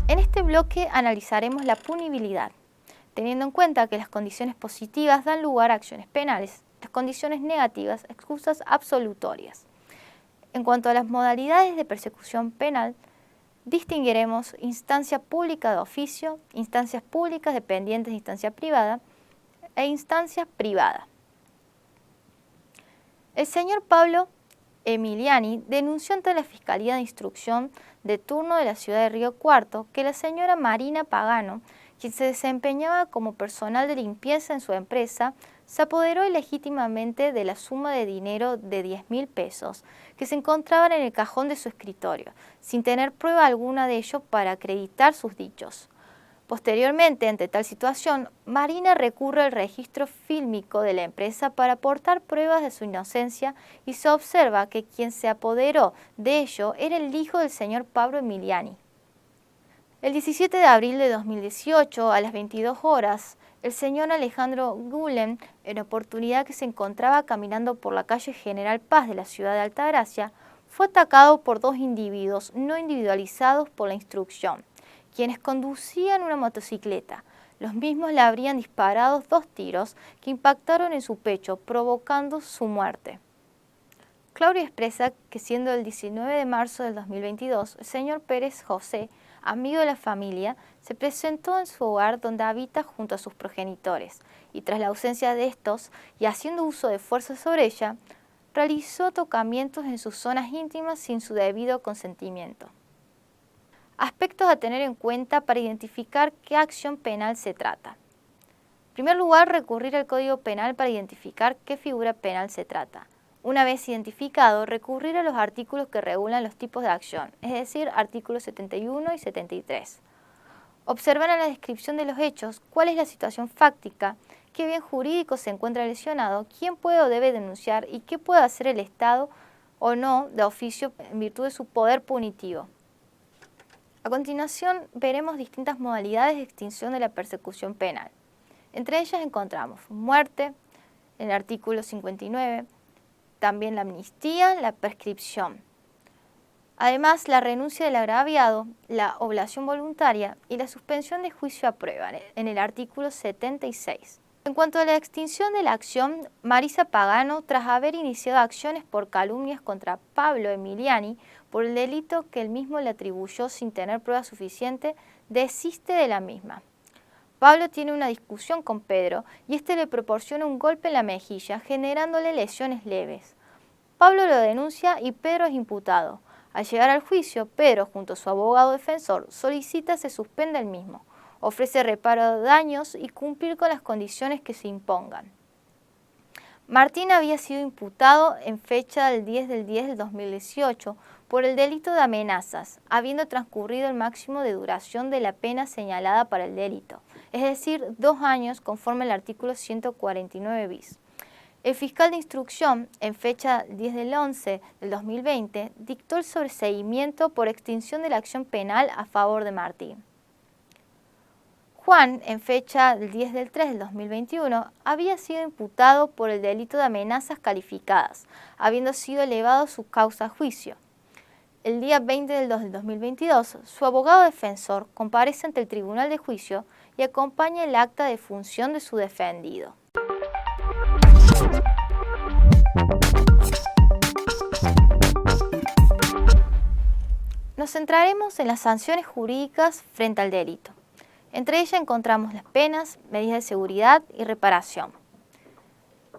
En este bloque analizaremos la punibilidad, teniendo en cuenta que las condiciones positivas dan lugar a acciones penales, las condiciones negativas, excusas absolutorias. En cuanto a las modalidades de persecución penal, distinguiremos instancia pública de oficio, instancias públicas dependientes de instancia privada e instancias privadas. El señor Pablo Emiliani denunció ante la Fiscalía de Instrucción de turno de la ciudad de Río Cuarto que la señora Marina Pagano, quien se desempeñaba como personal de limpieza en su empresa, se apoderó ilegítimamente de la suma de dinero de 10.000 pesos que se encontraban en el cajón de su escritorio, sin tener prueba alguna de ello para acreditar sus dichos. Posteriormente, ante tal situación, Marina recurre al registro fílmico de la empresa para aportar pruebas de su inocencia y se observa que quien se apoderó de ello era el hijo del señor Pablo Emiliani. El 17 de abril de 2018, a las 22 horas, el señor Alejandro Gulen, en oportunidad que se encontraba caminando por la calle General Paz de la ciudad de Altagracia, fue atacado por dos individuos no individualizados por la instrucción, quienes conducían una motocicleta. Los mismos le habrían disparado 2 tiros que impactaron en su pecho, provocando su muerte. Claudio expresa que siendo el 19 de marzo del 2022, el señor Pérez José, amigo de la familia, se presentó en su hogar donde habita junto a sus progenitores y tras la ausencia de estos y haciendo uso de fuerza sobre ella, realizó tocamientos en sus zonas íntimas sin su debido consentimiento. Aspectos a tener en cuenta para identificar qué acción penal se trata. En primer lugar, recurrir al Código Penal para identificar qué figura penal se trata. Una vez identificado, recurrir a los artículos que regulan los tipos de acción, es decir, artículos 71 y 73. Observar en la descripción de los hechos cuál es la situación fáctica, qué bien jurídico se encuentra lesionado, quién puede o debe denunciar y qué puede hacer el Estado o no de oficio en virtud de su poder punitivo. A continuación, veremos distintas modalidades de extinción de la persecución penal. Entre ellas encontramos muerte, en el artículo 59, también la amnistía, la prescripción. Además, la renuncia del agraviado, la oblación voluntaria y la suspensión de juicio a prueba, en el artículo 76. En cuanto a la extinción de la acción, Marisa Pagano, tras haber iniciado acciones por calumnias contra Pablo Emiliani por el delito que él mismo le atribuyó sin tener prueba suficiente, desiste de la misma. Pablo tiene una discusión con Pedro y este le proporciona un golpe en la mejilla, generándole lesiones leves. Pablo lo denuncia y Pedro es imputado. Al llegar al juicio, Pedro, junto a su abogado defensor, solicita se suspenda el mismo, ofrece reparo de daños y cumplir con las condiciones que se impongan. Martín había sido imputado en fecha del 10 del 10 del 2018 por el delito de amenazas, habiendo transcurrido el máximo de duración de la pena señalada para el delito, es decir, 2 años conforme al artículo 149 bis. El fiscal de instrucción, en fecha 10 del 11 del 2020, dictó el sobreseimiento por extinción de la acción penal a favor de Martín. Juan, en fecha del 10 del 3 del 2021, había sido imputado por el delito de amenazas calificadas, habiendo sido elevado su causa a juicio. El día 20 del 2 del 2022, su abogado defensor comparece ante el tribunal de juicio y acompaña el acta de función de su defendido. Nos centraremos en las sanciones jurídicas frente al delito. Entre ellas encontramos las penas, medidas de seguridad y reparación.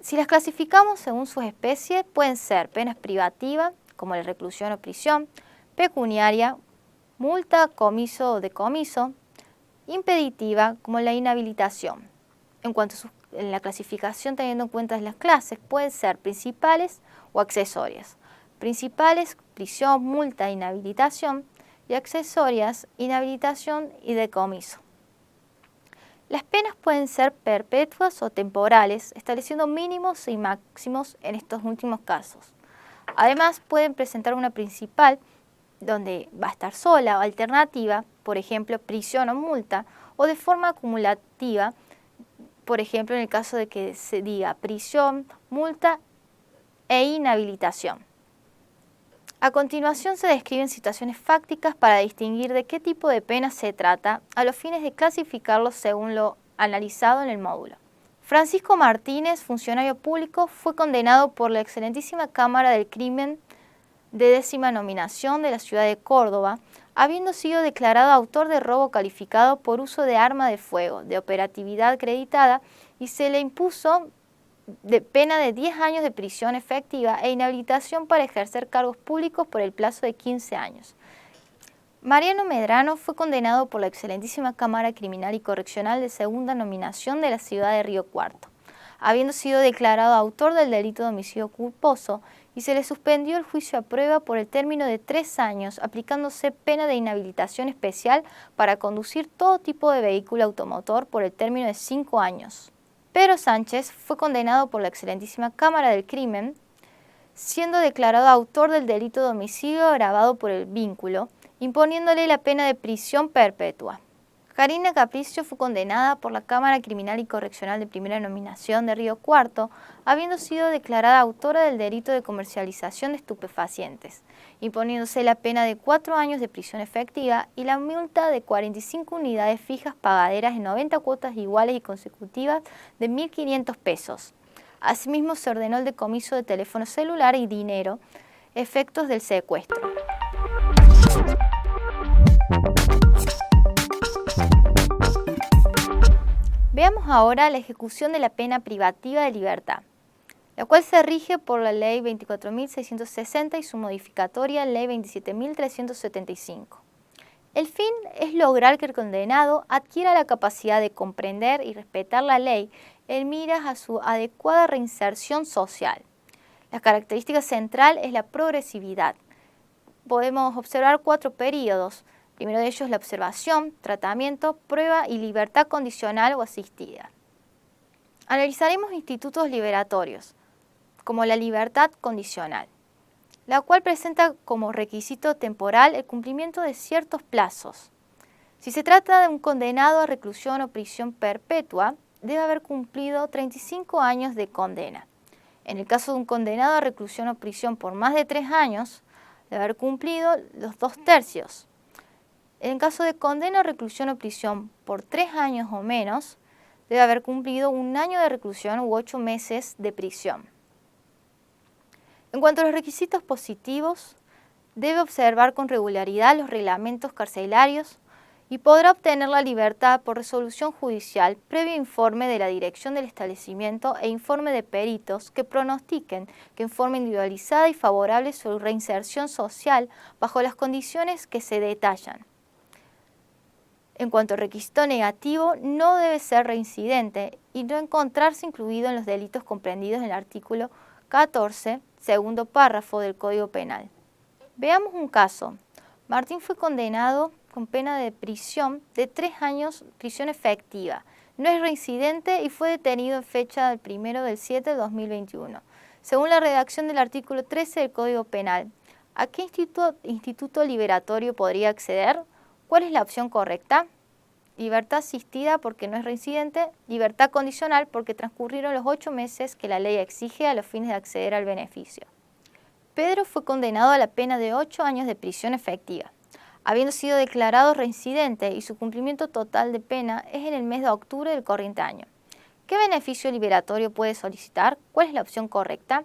Si las clasificamos según sus especies, pueden ser penas privativas, como la reclusión o prisión, pecuniaria, multa, comiso o decomiso, impeditiva, como la inhabilitación. En cuanto a la clasificación teniendo en cuenta las clases, pueden ser principales o accesorias. Principales, prisión, multa, inhabilitación, y accesorias, inhabilitación y decomiso. Las penas pueden ser perpetuas o temporales, estableciendo mínimos y máximos en estos últimos casos. Además, pueden presentar una principal, donde va a estar sola o alternativa, por ejemplo, prisión o multa, o de forma acumulativa, por ejemplo en el caso de que se diga prisión, multa e inhabilitación. A continuación se describen situaciones fácticas para distinguir de qué tipo de pena se trata a los fines de clasificarlos según lo analizado en el módulo. Francisco Martínez, funcionario público, fue condenado por la excelentísima Cámara del Crimen de 10ª nominación de la ciudad de Córdoba, habiendo sido declarado autor de robo calificado por uso de arma de fuego, de operatividad acreditada, y se le impuso de pena de 10 años de prisión efectiva e inhabilitación para ejercer cargos públicos por el plazo de 15 años. Mariano Medrano fue condenado por la excelentísima Cámara Criminal y Correccional de 2ª nominación de la ciudad de Río Cuarto, habiendo sido declarado autor del delito de homicidio culposo, y se le suspendió el juicio a prueba por el término de 3 años, aplicándose pena de inhabilitación especial para conducir todo tipo de vehículo automotor por el término de 5 años. Pedro Sánchez fue condenado por la excelentísima Cámara del Crimen, siendo declarado autor del delito de homicidio agravado por el vínculo, imponiéndole la pena de prisión perpetua. Karina Capricio fue condenada por la Cámara Criminal y Correccional de 1ª nominación de Río Cuarto, habiendo sido declarada autora del delito de comercialización de estupefacientes, imponiéndose la pena de 4 años de prisión efectiva y la multa de 45 unidades fijas pagaderas en 90 cuotas iguales y consecutivas de 1.500 pesos. Asimismo, se ordenó el decomiso de teléfono celular y dinero, efectos del secuestro. Veamos ahora la ejecución de la pena privativa de libertad, la cual se rige por la Ley 24.660 y su modificatoria Ley 27.375. El fin es lograr que el condenado adquiera la capacidad de comprender y respetar la ley en miras a su adecuada reinserción social. La característica central es la progresividad. Podemos observar 4 períodos. Primero de ellos la observación, tratamiento, prueba y libertad condicional o asistida. Analizaremos institutos liberatorios, como la libertad condicional, la cual presenta como requisito temporal el cumplimiento de ciertos plazos. Si se trata de un condenado a reclusión o prisión perpetua, debe haber cumplido 35 años de condena. En el caso de un condenado a reclusión o prisión por más de 3 años, debe haber cumplido los 2/3. En caso de condena a reclusión o prisión por 3 años o menos, debe haber cumplido 1 año de reclusión u 8 meses de prisión. En cuanto a los requisitos positivos, debe observar con regularidad los reglamentos carcelarios y podrá obtener la libertad por resolución judicial previo informe de la dirección del establecimiento e informe de peritos que pronostiquen que en forma individualizada y favorable su reinserción social bajo las condiciones que se detallan. En cuanto al requisito negativo, no debe ser reincidente y no encontrarse incluido en los delitos comprendidos en el artículo 14, segundo párrafo del Código Penal. Veamos un caso. Martín fue condenado con pena de prisión de 3 años, prisión efectiva. No es reincidente y fue detenido en fecha del 1/7/2021. Según la redacción del artículo 13 del Código Penal, ¿a qué instituto liberatorio podría acceder? ¿Cuál es la opción correcta? Libertad asistida porque no es reincidente, libertad condicional porque transcurrieron los 8 meses que la ley exige a los fines de acceder al beneficio. Pedro fue condenado a la pena de 8 años de prisión efectiva, habiendo sido declarado reincidente y su cumplimiento total de pena es en el mes de octubre del corriente año. ¿Qué beneficio liberatorio puede solicitar? ¿Cuál es la opción correcta?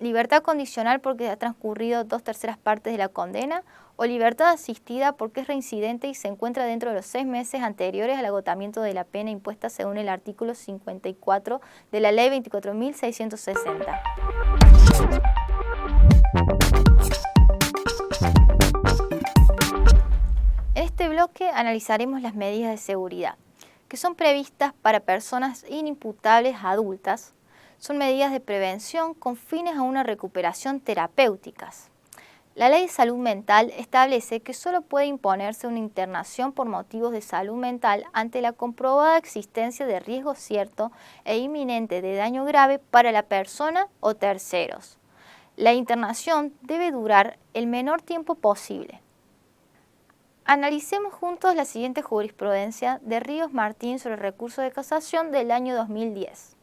Libertad condicional porque ha transcurrido 2/3 partes de la condena, o libertad asistida porque es reincidente y se encuentra dentro de los 6 meses anteriores al agotamiento de la pena impuesta según el artículo 54 de la Ley 24.660. En este bloque analizaremos las medidas de seguridad, que son previstas para personas inimputables adultas. Son medidas de prevención con fines a una recuperación terapéuticas. La Ley de Salud Mental establece que solo puede imponerse una internación por motivos de salud mental ante la comprobada existencia de riesgo cierto e inminente de daño grave para la persona o terceros. La internación debe durar el menor tiempo posible. Analicemos juntos la siguiente jurisprudencia de Ríos Martín sobre el recurso de casación del año 2010.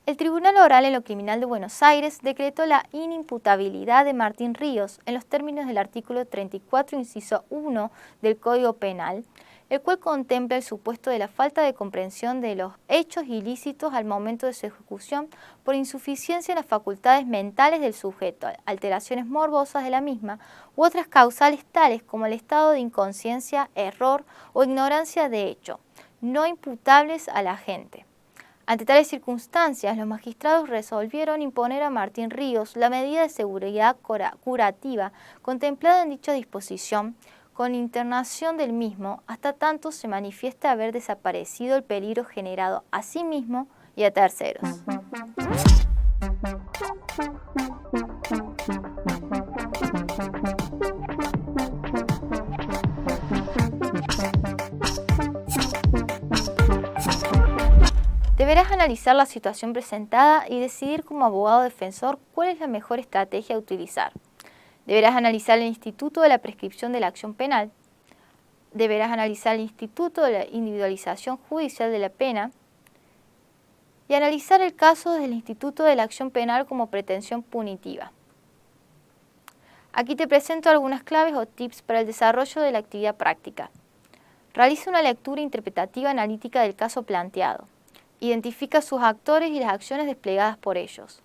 El Tribunal Oral en lo Criminal de Buenos Aires decretó la inimputabilidad de Martín Ríos en los términos del artículo 34, inciso 1 del Código Penal, el cual contempla el supuesto de la falta de comprensión de los hechos ilícitos al momento de su ejecución por insuficiencia en las facultades mentales del sujeto, alteraciones morbosas de la misma u otras causales tales como el estado de inconsciencia, error o ignorancia de hecho, no imputables al agente. Ante tales circunstancias, los magistrados resolvieron imponer a Martín Ríos la medida de seguridad curativa contemplada en dicha disposición, con internación del mismo hasta tanto se manifiesta haber desaparecido el peligro generado a sí mismo y a terceros. Deberás analizar la situación presentada y decidir como abogado defensor cuál es la mejor estrategia a utilizar. Deberás analizar el instituto de la prescripción de la acción penal. Deberás analizar el instituto de la individualización judicial de la pena y analizar el caso desde el instituto de la acción penal como pretensión punitiva. Aquí te presento algunas claves o tips para el desarrollo de la actividad práctica. Realiza una lectura interpretativa analítica del caso planteado. Identifica sus actores y las acciones desplegadas por ellos.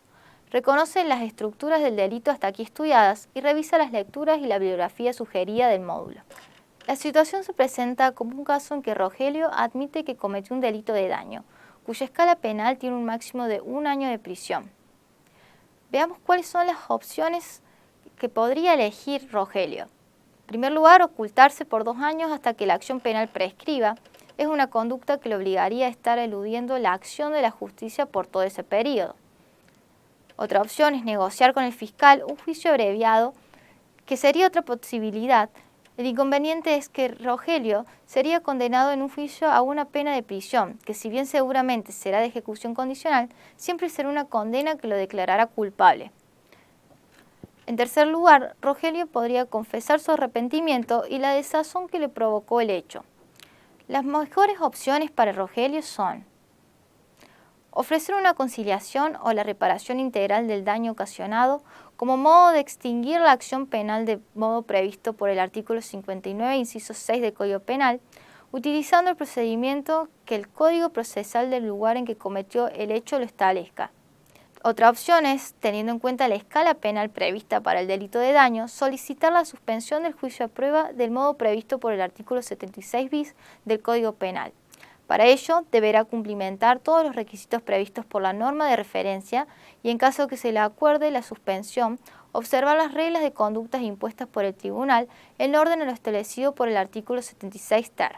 Reconoce las estructuras del delito hasta aquí estudiadas y revisa las lecturas y la bibliografía sugerida del módulo. La situación se presenta como un caso en que Rogelio admite que cometió un delito de daño, cuya escala penal tiene un máximo de 1 año de prisión. Veamos cuáles son las opciones que podría elegir Rogelio. En primer lugar, ocultarse por 2 años hasta que la acción penal prescriba. Es una conducta que le obligaría a estar eludiendo la acción de la justicia por todo ese periodo. Otra opción es negociar con el fiscal un juicio abreviado, que sería otra posibilidad. El inconveniente es que Rogelio sería condenado en un juicio a una pena de prisión, que si bien seguramente será de ejecución condicional, siempre será una condena que lo declarará culpable. En tercer lugar, Rogelio podría confesar su arrepentimiento y la desazón que le provocó el hecho. Las mejores opciones para Rogelio son ofrecer una conciliación o la reparación integral del daño ocasionado como modo de extinguir la acción penal de modo previsto por el artículo 59, inciso 6 del Código Penal, utilizando el procedimiento que el Código Procesal del lugar en que cometió el hecho lo establezca. Otra opción es, teniendo en cuenta la escala penal prevista para el delito de daño, solicitar la suspensión del juicio a prueba del modo previsto por el artículo 76 bis del Código Penal. Para ello, deberá cumplimentar todos los requisitos previstos por la norma de referencia y en caso que se le acuerde la suspensión, observar las reglas de conductas impuestas por el tribunal en orden a lo establecido por el artículo 76 ter.